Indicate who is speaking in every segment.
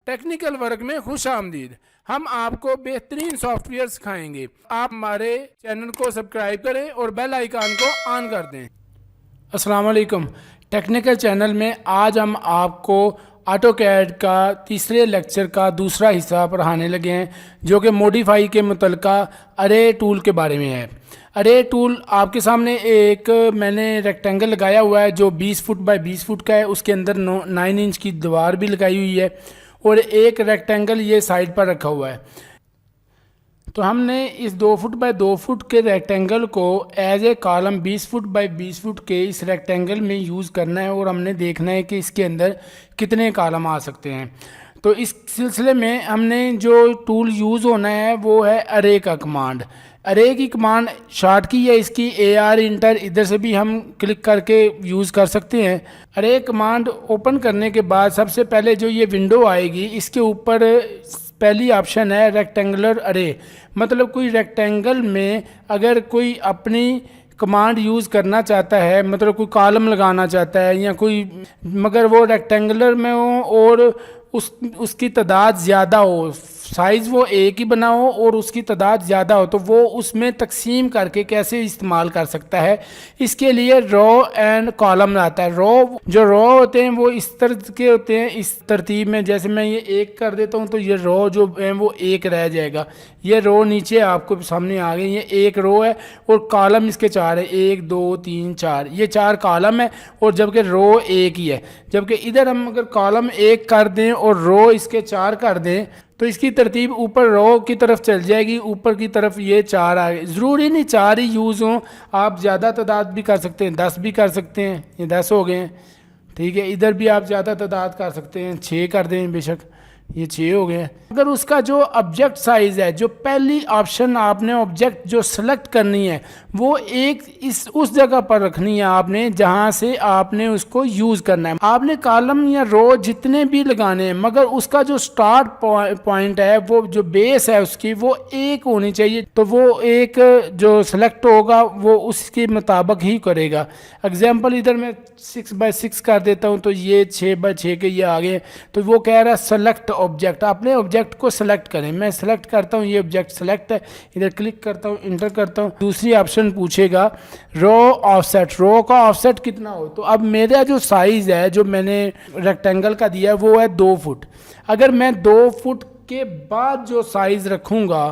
Speaker 1: Technical work में खुश आमदीद। हम आपको बेहतरीन सॉफ्टवेयर सिखाएंगे। आप हमारे चैनल को सब्सक्राइब करें और बेल आइकन को ऑन कर दें। अस्सलाम वालेकुम। टेक्निकल चैनल में आज हम आपको ऑटोकैड का तीसरे लेक्चर का दूसरा हिस्सा पढ़ाने लगे हैं, जो कि मॉडिफाई के मुतल्लिका अरे टूल के बारे में है। अरे टूल आपके सामने एक मैंने रेक्टेंगल लगाया हुआ है जो 20 फुट बाय 20 फुट का है। उसके अंदर 9 इंच की दीवार भी लगाई हुई है और एक रेक्टेंगल ये साइड पर रखा हुआ है। तो हमने इस 2 फुट बाय 2 फुट के रेक्टेंगल को as a column 20 foot by 20 foot के इस रेक्टेंगल में यूज़ करना है और हमने देखना है कि इसके अंदर कितने कॉलम आ सकते हैं। तो इस सिलसिले में हमने जो टूल यूज़ होना है वो है अरे का कमांड। अरे की कमांड शॉर्ट की है इसकी AR इंटर, इधर से भी हम क्लिक करके यूज़ कर सकते हैं। अरे कमांड ओपन करने के बाद सबसे पहले जो ये विंडो आएगी इसके ऊपर पहली ऑप्शन है रेक्टेंगुलर अरे। मतलब कोई रेक्टेंगल में अगर कोई अपनी कमांड यूज़ करना चाहता है, मतलब कोई कॉलम लगाना चाहता है या कोई, मगर वो रेक्टेंगुलर में हो और उसकी तादाद ज़्यादा हो, साइज़ वो एक ही बना हो और उसकी तादाद ज़्यादा हो, तो वो उसमें तकसीम करके कैसे इस्तेमाल कर सकता है। इसके लिए रो एंड कॉलम आता है। जो रो होते हैं वो इस तरह के होते हैं, इस तरतीब में। जैसे मैं ये एक कर देता हूँ तो ये रो जो है वो एक रह जाएगा। ये रो नीचे आपको सामने आ गई, ये एक रो है और कॉलम इसके 4 है, 1 2 3 4, ये 4 कॉलम है और जबकि रो एक ही है। जबकि इधर हम अगर कॉलम एक कर दें और रो इसके 4 कर दें तो इसकी तरतीब ऊपर रो की तरफ चल जाएगी, ऊपर की तरफ ये 4 आ गए। ज़रूरी नहीं 4 ही यूज़ हों, आप ज़्यादा तादाद भी कर सकते हैं, 10 भी कर सकते हैं, ये 10 हो गए हैं। ठीक है, इधर भी आप ज़्यादा तादाद कर सकते हैं, 6 कर दें बेशक, ये 6 हो गए हैं। अगर उसका जो ऑब्जेक्ट साइज़ है, जो पहली ऑप्शन आपने ऑब्जेक्ट जो सेलेक्ट करनी है वो एक उस जगह पर रखनी है आपने जहां से आपने उसको यूज़ करना है। आपने कॉलम या रो जितने भी लगाने हैं, मगर उसका जो स्टार्ट पॉइंट है, वो जो बेस है उसकी, वो एक होनी चाहिए। तो वो एक जो सेलेक्ट होगा वो उसके मुताबिक ही करेगा। एग्जाम्पल इधर मैं 6 बाय 6 कर देता हूँ तो ये 6 बाय 6 के ये आ गए। तो वो कह रहा है सेलेक्ट ऑब्जेक्ट, अपने ऑब्जेक्ट को सेलेक्ट करें। मैं सेलेक्ट करता हूं, ये ऑब्जेक्ट सेलेक्ट है, इधर क्लिक करता हूं, इंटर करता हूं। दूसरी ऑप्शन पूछेगा रो ऑफसेट, रो का ऑफसेट कितना हो। तो अब मेरा जो साइज है जो मैंने रेक्टेंगल का दिया है वो है 2 फुट। अगर मैं 2 फुट के बाद जो साइज रखूंगा,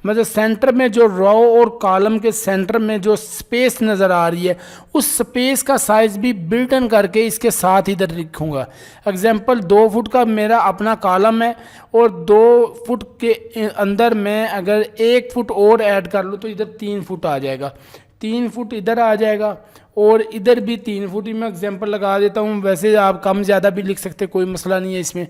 Speaker 1: मतलब सेंटर में जो रो और कॉलम के सेंटर में जो स्पेस नज़र आ रही है उस स्पेस का साइज़ भी बिल्ट इन करके इसके साथ इधर लिखूंगा। एग्जांपल 2 फुट का मेरा अपना कॉलम है और 2 फुट के अंदर मैं अगर 1 फुट और ऐड कर लूँ तो इधर 3 फुट आ जाएगा, 3 फुट इधर आ जाएगा और इधर भी 3 फुट ही मैं एग्जांपल लगा देता हूँ। वैसे आप कम ज़्यादा भी लिख सकते, कोई मसला नहीं है इसमें।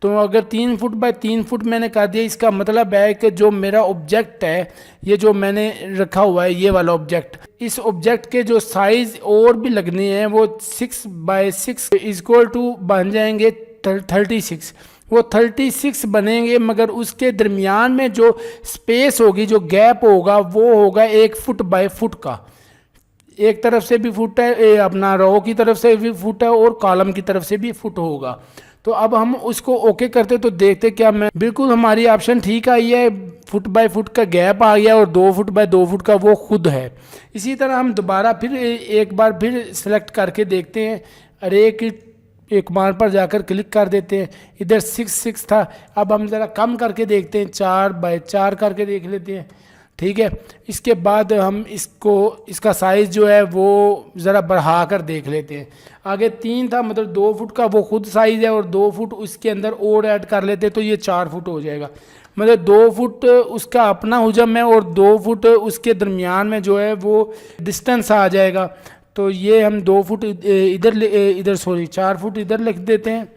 Speaker 1: तो अगर 3 फुट बाय 3 फुट मैंने कर दिया, इसका मतलब है कि जो मेरा ऑब्जेक्ट है, ये जो मैंने रखा हुआ है ये वाला ऑब्जेक्ट, इस ऑब्जेक्ट के जो साइज़ और भी लगने हैं वो 6 बाय 6 इक्वल टू बन जाएंगे 36। वो 36 बनेंगे, मगर उसके दरमियान में जो स्पेस होगी, जो गैप होगा, वो होगा 1 फुट बाय फुट का। एक तरफ से भी फुट है, अपना रो की तरफ से भी फुट है और कॉलम की तरफ से भी फुट होगा। तो अब हम उसको ओके करते तो देखते क्या, मैं बिल्कुल हमारी ऑप्शन ठीक आई है, फुट बाय फुट का गैप आ गया और 2 फुट बाय 2 फुट का वो खुद है। इसी तरह हम दोबारा फिर एक बार फिर सेलेक्ट करके देखते हैं। अरे एक बार पर जाकर क्लिक कर देते हैं, इधर 6 था, अब हम ज़रा कम करके देखते हैं, 4 बाय 4 करके देख लेते हैं। ठीक है, इसके बाद हम इसका साइज़ जो है वो ज़रा बढ़ा कर देख लेते हैं। आगे 3 था, मतलब 2 फुट का वो खुद साइज़ है और 2 फुट उसके अंदर और ऐड कर लेते तो ये 4 फुट हो जाएगा। मतलब 2 फुट उसका अपना हुजम है और 2 फुट उसके दरमियान में जो है वो डिस्टेंस आ जाएगा। तो ये हम 2 फुट इधर 4 फुट इधर लिख देते हैं।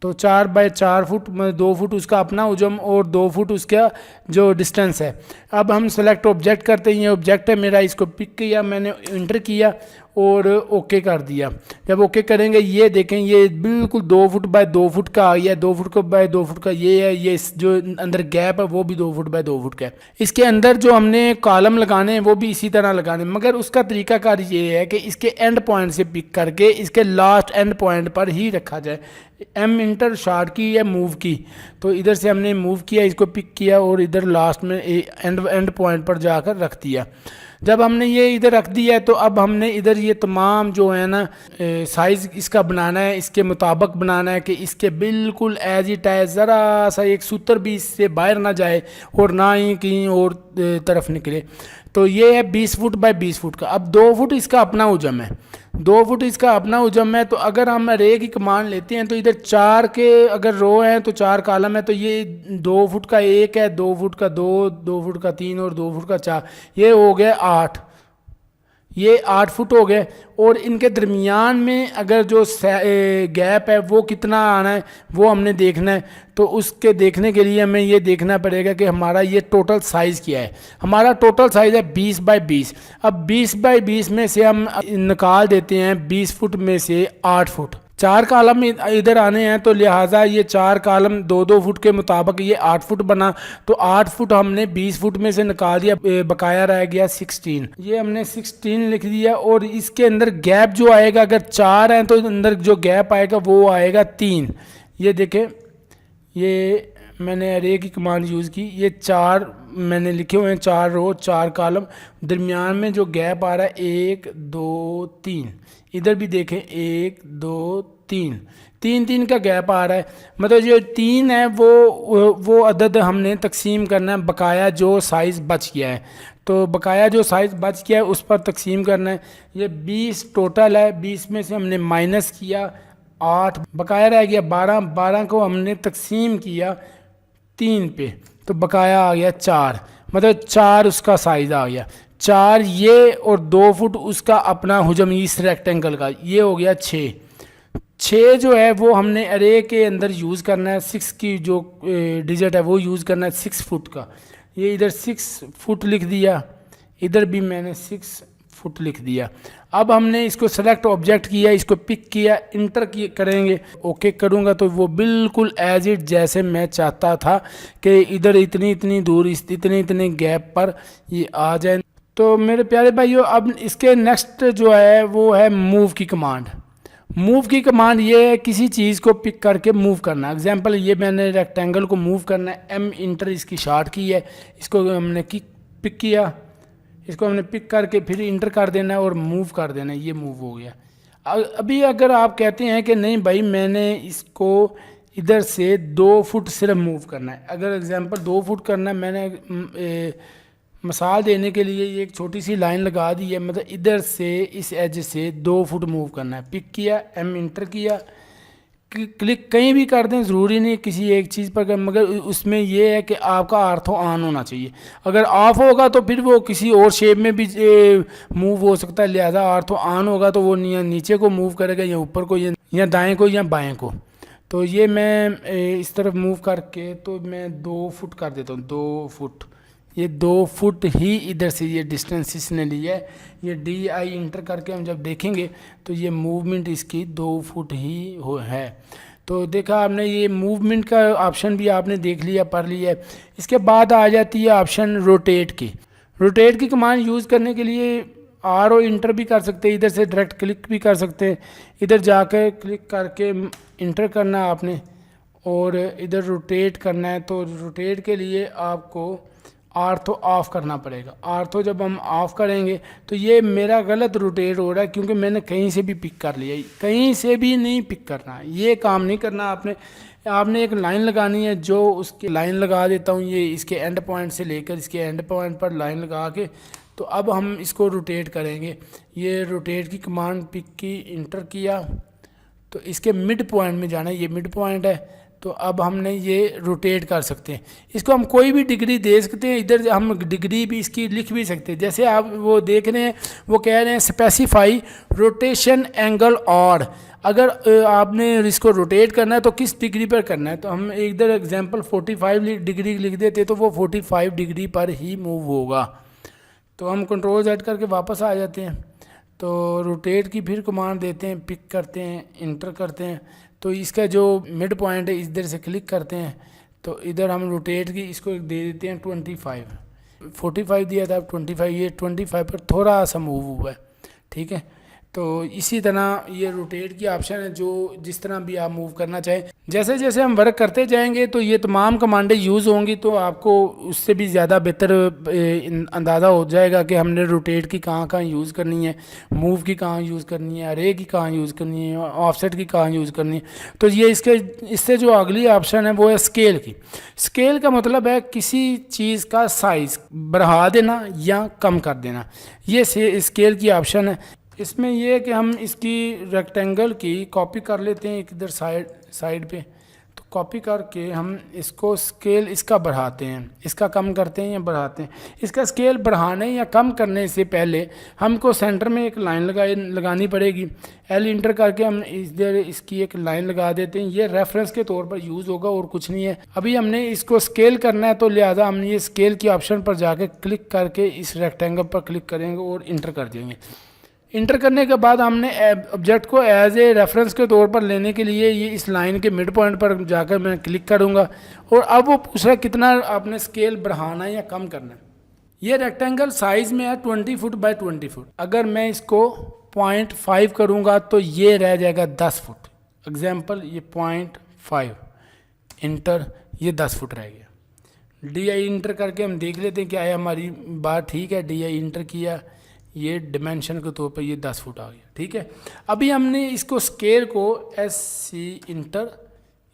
Speaker 1: तो 4 बाय 4 फुट, 2 फुट उसका अपना हुजम और 2 फुट उसका जो डिस्टेंस है। अब हम सेलेक्ट ऑब्जेक्ट करते हैं, ये ऑब्जेक्ट है मेरा, इसको पिक किया मैंने, इंटर किया और ओके कर दिया। जब ओके करेंगे ये देखें ये बिल्कुल 2 फुट बाय 2 फुट का आ गया, 2 फुट का बाय 2 फुट का ये है। ये जो अंदर गैप है वो भी 2 फुट बाय 2 फुट का है। इसके अंदर जो हमने कॉलम लगाने हैं वो भी इसी तरह लगाने, मगर उसका तरीकाकार ये है कि इसके एंड पॉइंट से पिक करके इसके लास्ट एंड पॉइंट पर ही रखा जाए। एम इंटर शॉर्ट की है मूव की, तो इधर से हमने मूव किया, इसको पिक किया और इधर लास्ट में एंड पॉइंट पर जाकर रख दिया। जब हमने ये इधर रख दिया है तो अब हमने इधर ये तमाम जो है ना साइज़ इसका बनाना है, इसके मुताबिक बनाना है कि इसके बिल्कुल एज इट है, ज़रा सा एक सूत्र भी इससे बाहर ना जाए और ना ही कहीं और तरफ निकले। तो ये है 20 फुट बाय 20 फुट का। अब 2 फुट इसका अपना उजम है, 2 फुट इसका अपना उजम है। तो अगर हम रे की कमांड लेते हैं तो इधर 4 के अगर रो हैं तो 4 कॉलम है, तो ये 2 फुट का 1 है, 2 फुट का 2 फुट का 3 और 2 फुट का 4, ये हो गया 8। ये 8 फुट हो गए। और इनके दरमियान में अगर जो गैप है वो कितना आना है वो हमने देखना है। तो उसके देखने के लिए हमें ये देखना पड़ेगा कि हमारा ये टोटल साइज़ क्या है। हमारा टोटल साइज़ है 20 बाय 20। अब 20 बाय 20 में से हम निकाल देते हैं 20 फुट में से 8 फुट। 4 कॉलम इधर आने हैं, तो लिहाजा ये 4 कॉलम 2-2 फुट के मुताबिक ये 8 फुट बना। तो 8 फुट हमने 20 फुट में से निकाल दिया, बकाया रह गया 16। ये हमने 16 लिख दिया। और इसके अंदर गैप जो आएगा, अगर 4 हैं तो अंदर जो गैप आएगा वो आएगा 3। ये देखें, ये मैंने अरे की कमांड यूज़ की, ये 4 मैंने लिखे हुए हैं, 4 रो 4 कॉलम। दरमियान में जो गैप आ रहा है 1 2 3, इधर भी देखें 1 2 3, 3 का गैप आ रहा है। मतलब जो 3 है वो अदद हमने तकसीम करना है, बकाया जो साइज़ बच गया है। तो बकाया जो साइज़ बच गया है उस पर तकसीम करना है। ये 20 टोटल है, 20 में से हमने माइनस किया 8, बकाया रह गया 12। 12 को हमने तकसीम किया 3 पे, तो बकाया आ गया 4। मतलब 4 उसका साइज़ आ गया, 4 ये और 2 फुट उसका अपना हुजम इस रेक्टेंगल का, ये हो गया 6। 6 जो है वो हमने अरे के अंदर यूज़ करना है। 6 की जो डिजिट है वो यूज़ करना है 6 फुट का। ये इधर 6 फुट लिख दिया, इधर भी मैंने 6 फुट लिख दिया। अब हमने इसको सेलेक्ट ऑब्जेक्ट किया, इसको पिक किया, इंटर करेंगे, ओके करूँगा तो वो बिल्कुल एज इट जैसे मैं चाहता था कि इधर इतनी इतनी दूर इतने इतने गैप पर ये आ जाए। तो मेरे प्यारे भाइयों, अब इसके नेक्स्ट जो है वो है मूव की कमांड। मूव की कमांड ये है किसी चीज़ को पिक करके मूव करना। एग्जांपल ये मैंने रेक्टेंगल को मूव करना है, एम इंटर इसकी शॉर्ट की है, इसको हमने पिक किया, इसको हमने पिक करके फिर इंटर कर देना है और मूव कर देना है, ये मूव हो गया। अभी अगर आप कहते हैं कि नहीं भाई मैंने इसको इधर से 2 फुट सिर्फ मूव करना है, अगर एग्जांपल 2 फुट करना है, मैंने मिसाल देने के लिए ये एक छोटी सी लाइन लगा दी है, मतलब इधर से इस एज से 2 फुट मूव करना है। पिक किया, एम इंटर किया, क्लिक कहीं भी कर दें, ज़रूरी नहीं किसी एक चीज़ पर कर, मगर उसमें यह है कि आपका आर्थो ऑन होना चाहिए। अगर ऑफ होगा तो फिर वो किसी और शेप में भी मूव हो सकता है, लिहाजा आर्थो ऑन होगा तो वो नीचे को मूव करेगा या ऊपर को या दाएं को या बाएं को। तो ये मैं इस तरफ मूव करके तो मैं 2 फुट कर देता हूँ, 2 फुट। ये 2 फुट ही इधर से ये डिस्टेंस इसने लिया है। ये DI इंटर करके हम जब देखेंगे तो ये मूवमेंट इसकी 2 फुट ही है। तो देखा आपने, ये मूवमेंट का ऑप्शन भी आपने देख लिया, पढ़ लिया है। इसके बाद आ जाती है ऑप्शन रोटेट की। रोटेट की कमांड यूज़ करने के लिए RO इंटर भी कर सकते हैं, इधर से डायरेक्ट क्लिक भी कर सकते हैं। इधर जाकर क्लिक करके इंटर करना है आपने और इधर रोटेट करना है। तो रोटेट के लिए आपको आर्थो ऑफ करना पड़ेगा। आर्थो जब हम ऑफ करेंगे तो ये मेरा गलत रोटेट हो रहा है क्योंकि मैंने कहीं से भी पिक कर लिया, कहीं से भी नहीं पिक करना, ये काम नहीं करना आपने एक लाइन लगानी है। जो उसकी लाइन लगा देता हूँ, ये इसके एंड पॉइंट से लेकर इसके एंड पॉइंट पर लाइन लगा के, तो अब हम इसको रोटेट करेंगे। ये रोटेट की कमांड पिक की, इंटर किया, तो इसके मिड पॉइंट में जाना है, ये मिड पॉइंट है। तो अब हमने ये रोटेट कर सकते हैं, इसको हम कोई भी डिग्री दे सकते हैं। इधर हम डिग्री भी इसकी लिख भी सकते हैं, जैसे आप वो देख रहे हैं, वो कह रहे हैं स्पेसिफाई रोटेशन एंगल और। अगर आपने इसको रोटेट करना है तो किस डिग्री पर करना है, तो हम इधर एग्जांपल 45 डिग्री लिख देते तो वो 45 डिग्री पर ही मूव होगा। तो हम कंट्रोल Z करके वापस आ जाते हैं। तो रोटेट की फिर कमांड देते हैं, पिक करते हैं, इंटर करते हैं। तो इसका जो मिड पॉइंट है इधर से क्लिक करते हैं, तो इधर हम रोटेट की इसको दे देते हैं 25, 45 दिया था, अब 25, ये 25 पर थोड़ा सा मूव हुआ है, ठीक है। तो इसी तरह ये रोटेट की ऑप्शन है, जो जिस तरह भी आप मूव करना चाहें। जैसे जैसे हम वर्क करते जाएंगे तो ये तमाम कमांडें यूज़ होंगी, तो आपको उससे भी ज़्यादा बेहतर अंदाज़ा हो जाएगा कि हमने रोटेट की कहाँ कहाँ यूज़ करनी है, मूव की कहाँ यूज़ करनी है, अरे की कहाँ यूज़ करनी है, ऑफसेट की कहाँ यूज़ करनी है। तो ये इससे जो अगली ऑप्शन है वो है स्केल की। स्केल का मतलब है किसी चीज़ का साइज़ बढ़ा देना या कम कर देना, ये स्केल की ऑप्शन है। इसमें ये है कि हम इसकी रेक्टेंगल की कॉपी कर लेते हैं एक इधर साइड पे, तो कॉपी करके हम इसको स्केल इसका बढ़ाते हैं, इसका कम करते हैं या बढ़ाते हैं। इसका स्केल बढ़ाने या कम करने से पहले हमको सेंटर में एक लाइन लगानी पड़ेगी। एल इंटर करके हम इधर इसकी एक लाइन लगा देते हैं, ये रेफरेंस के तौर पर यूज़ होगा और कुछ नहीं है। अभी हमने इसको स्केल करना है, तो लिहाजा हमने ये स्केल की ऑप्शन पर जाके क्लिक करके इस रेक्टेंगल पर क्लिक करेंगे और इंटर कर देंगे। इंटर करने के बाद हमने ऑब्जेक्ट को एज ए रेफरेंस के तौर पर लेने के लिए ये इस लाइन के मिड पॉइंट पर जाकर मैं क्लिक करूँगा, और अब वो पूछ रहा है कितना आपने स्केल बढ़ाना है या कम करना है। ये रेक्टेंगल साइज़ में है 20 फुट बाय 20 फुट। अगर मैं इसको 0.5 करूँगा तो ये रह जाएगा 10 फुट। एग्जाम्पल ये 0.5 इंटर, ये 10 फुट रह गया। DI इंटर करके हम देख लेते हैं क्या है, हमारी बात ठीक है। DI इंटर किया, ये डिमेंशन के तौर पर ये 10 फुट आ गया, ठीक है। अभी हमने इसको स्केल को SC इंटर,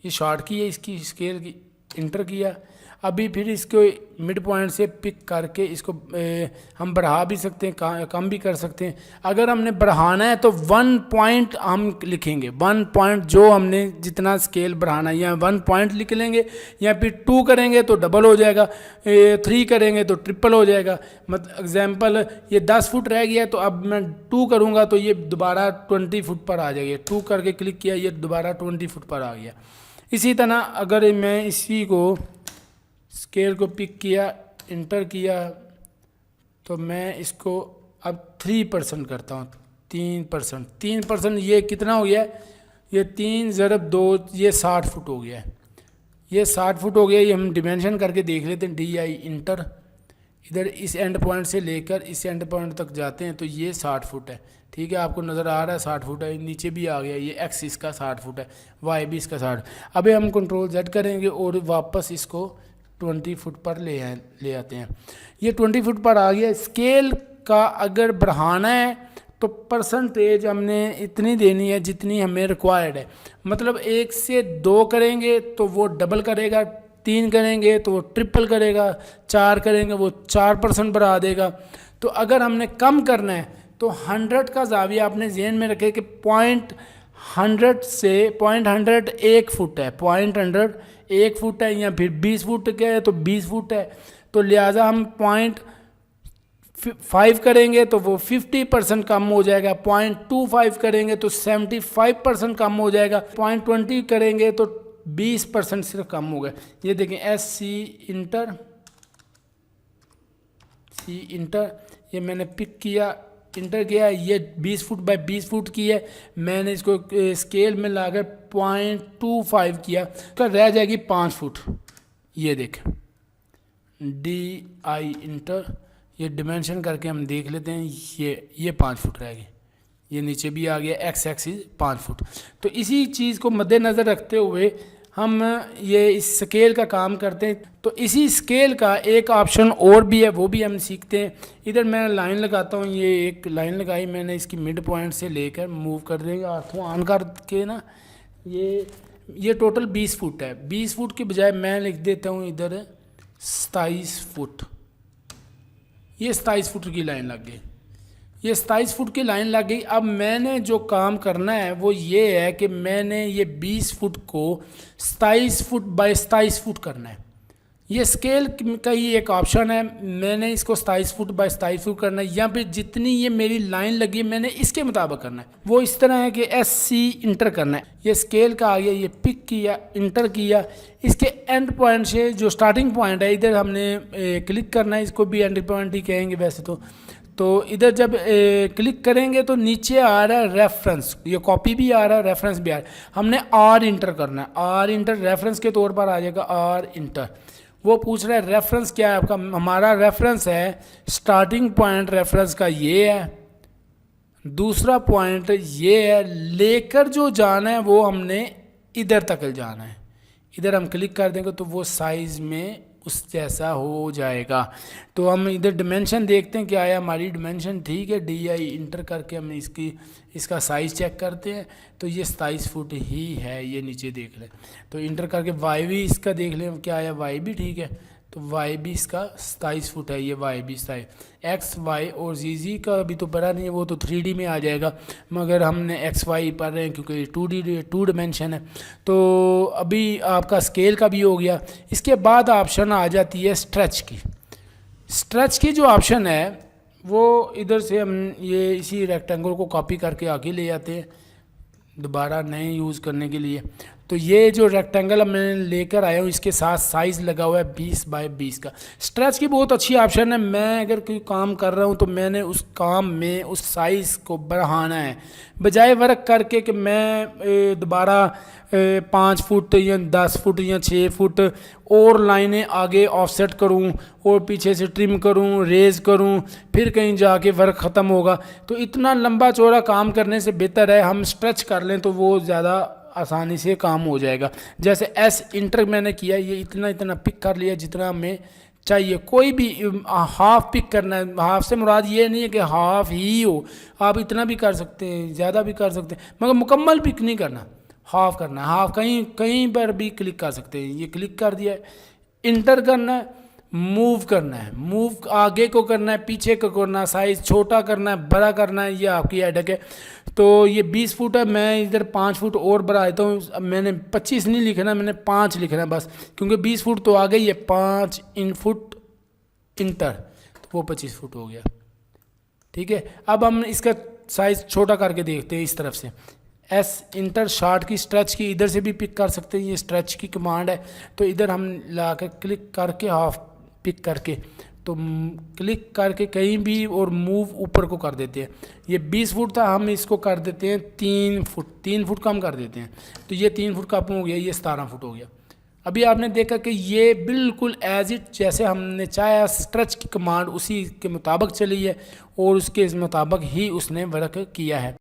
Speaker 1: ये शॉर्ट की है इसकी स्केल की, इंटर किया। अभी फिर इसको मिड पॉइंट से पिक करके इसको हम बढ़ा भी सकते हैं, कम भी कर सकते हैं। अगर हमने बढ़ाना है तो 1 पॉइंट हम लिखेंगे, 1 पॉइंट जो हमने जितना स्केल बढ़ाना है, या 1 पॉइंट लिख लेंगे, या फिर 2 करेंगे तो डबल हो जाएगा, 3 करेंगे तो ट्रिपल हो जाएगा। मतलब एग्जाम्पल ये 10 फुट रह गया, तो अब मैं 2 करूँगा तो ये दोबारा 20 फुट पर आ जाएगा। 2 करके क्लिक किया, ये दोबारा 20 फुट पर आ गया। इसी तरह अगर मैं इसी को स्केल को पिक किया, इंटर किया, तो मैं इसको अब 3% करता हूँ, 3%। ये कितना हो गया? ये 3 × 2, ये 60 फुट हो गया है। ये 60 फुट हो गया। ये हम डिमेंशन करके देख लेते हैं। DI इंटर, इधर इस एंड पॉइंट से लेकर इस एंड पॉइंट तक जाते हैं, तो ये 60 फुट है, ठीक है। आपको नज़र आ रहा है 60 फुट है, नीचे भी आ गया, ये X इसका 60 फुट है, Y भी इसका 60। अभी हम Ctrl Z करेंगे और वापस इसको 20 फुट पर ले आते हैं। ये 20 फुट पर आ गया। स्केल का अगर बढ़ाना है तो परसेंटेज हमने इतनी देनी है जितनी हमें रिक्वायर्ड है। मतलब 1 से 2 करेंगे तो वो डबल करेगा, 3 करेंगे तो वो ट्रिपल करेगा, 4 करेंगे वो 4% बढ़ा देगा। तो अगर हमने कम करना है तो 100 का जाविया आपने ज़हन में रखे कि 0.100 से 0.100 1 फुट है, 0.100 1 फुट है, या फिर 20 फुट के है तो 20 फुट है। तो लिहाजा हम 0.5 करेंगे तो वो 50% कम हो जाएगा, 0.25 करेंगे तो 75% कम हो जाएगा, 0.20 करेंगे तो 20% सिर्फ कम होगा। ये देखें SC इंटर, C इंटर, ये मैंने पिक किया, इंटर किया, ये 20 फुट बाय 20 फुट की है। मैंने इसको स्केल में लाकर 0.25 किया, तो रह जाएगी 5 फुट। ये देखें DI इंटर, ये डिमेंशन करके हम देख लेते हैं, ये 5 फुट रह गई। ये नीचे भी आ गया, X एक्सिस 5 फुट। तो इसी चीज़ को मद्देनज़र रखते हुए हम ये इस स्केल का काम करते हैं। तो इसी स्केल का एक ऑप्शन और भी है, वो भी हम सीखते हैं। इधर मैं लाइन लगाता हूँ, ये एक लाइन लगाई मैंने, इसकी मिड पॉइंट से लेकर मूव कर देंगे हाथों ऑन करके ना। ये टोटल 20 फुट है। 20 फुट के बजाय मैं लिख देता हूँ इधर 27 फुट। ये 27 फुट की लाइन लग गई, ये 27 फुट की लाइन लग गई। अब मैंने जो काम करना है वो ये है कि मैंने ये 20 फुट को 27 फुट बाय 27 फुट करना है। ये स्केल का ही एक ऑप्शन है, मैंने इसको 27 फुट बाय 27 फुट करना है, या फिर जितनी ये मेरी लाइन लगी मैंने इसके मुताबिक करना है। वो इस तरह है कि SC इंटर करना है। ये स्केल का आ गया, ये पिक किया, इंटर किया, इसके एंड पॉइंट से जो स्टार्टिंग पॉइंट है इधर हमने क्लिक करना है, इसको भी एंड पॉइंट ही कहेंगे वैसे तो इधर जब क्लिक करेंगे तो नीचे आ रहा है रेफरेंस, ये कॉपी भी आ रहा है, रेफरेंस भी आ रहा है। हमने आर इंटर करना है, आर इंटर रेफरेंस के तौर पर आ जाएगा आर इंटर। वो पूछ रहा है रेफरेंस क्या है आपका, हमारा रेफरेंस है स्टार्टिंग पॉइंट रेफरेंस का ये है, दूसरा पॉइंट ये है, लेकर जो जाना है वो हमने इधर तक जाना है। इधर हम क्लिक कर देंगे तो वो साइज़ में उस जैसा हो जाएगा। तो हम इधर डिमेंशन देखते हैं क्या आया, हमारी डिमेंशन ठीक है, DI इंटर करके हम इसका साइज़ चेक करते हैं तो ये 27 फुट ही है, ये नीचे देख लें। तो इंटर करके Y भी इसका देख लें क्या आया, Y भी ठीक है, तो Y भी इसका 27 फुट है, ये Y भी 27। X Y और ZZ का अभी तो बड़ा नहीं है, वो तो 3D में आ जाएगा, मगर हमने XY पढ़ रहे हैं क्योंकि 2 डिमेंशन है। तो अभी आपका स्केल का भी हो गया। इसके बाद ऑप्शन आ जाती है स्ट्रेच की। स्ट्रेच की जो ऑप्शन है वो इधर से हम ये इसी रेक्टेंगल को कॉपी करके आगे ले जाते हैं दोबारा नए यूज़ करने के लिए। तो ये जो रेक्टेंगल मैं लेकर आया हूँ इसके साथ साइज़ लगा हुआ है 20 बाय 20 का। स्ट्रेच की बहुत अच्छी ऑप्शन है। मैं अगर कोई काम कर रहा हूँ तो मैंने उस काम में उस साइज़ को बढ़ाना है, बजाय वर्क करके कि मैं दोबारा 5 फुट या 10 फुट या 6 फुट और लाइनें आगे ऑफसेट करूं और पीछे से ट्रिम करूं, रेज करूं, फिर कहीं जाके वर्क ख़त्म होगा। तो इतना लंबा चौड़ा काम करने से बेहतर है हम स्ट्रेच कर लें तो वो ज़्यादा आसानी से काम हो जाएगा। जैसे एस इंटर मैंने किया, ये इतना पिक कर लिया जितना हमें चाहिए। कोई भी हाफ पिक करना है, हाफ से मुराद ये नहीं है कि हाफ ही हो, आप इतना भी कर सकते हैं, ज़्यादा भी कर सकते हैं, मगर मुकम्मल पिक नहीं करना, हाफ करना है। हाफ कहीं पर भी क्लिक कर सकते हैं, ये क्लिक कर दिया है। इंटर करना है, मूव करना है, मूव आगे को करना है, पीछे को करना है, साइज़ छोटा करना है, बड़ा करना है, ये आपकी हेडेक है। तो ये 20 फुट है, मैं इधर 5 फुट और बढ़ा देता हूँ। अब मैंने 25 नहीं लिखना, मैंने 5 लिखना है बस, क्योंकि 20 फुट तो आ गई है, 5 फुट इंटर, तो वो 25 फुट हो गया। ठीक है, अब हम इसका साइज़ छोटा करके देखते हैं इस तरफ से। एस इंटर शॉर्ट की स्ट्रेच की इधर से भी पिक कर सकते हैं, ये स्ट्रेच की कमांड है। तो इधर हम ला कर क्लिक करके हाफ पिक करके तो क्लिक करके कहीं भी और मूव ऊपर को कर देते हैं। ये 20 फुट था, हम इसको कर देते हैं 3 फुट कम कर देते हैं, तो ये 3 फुट कम हो गया, ये 17 फुट हो गया। अभी आपने देखा कि ये बिल्कुल एज इट जैसे हमने चाहा स्ट्रेच की कमांड उसी के मुताबिक चली है और उसके मुताबिक ही उसने वर्क किया है।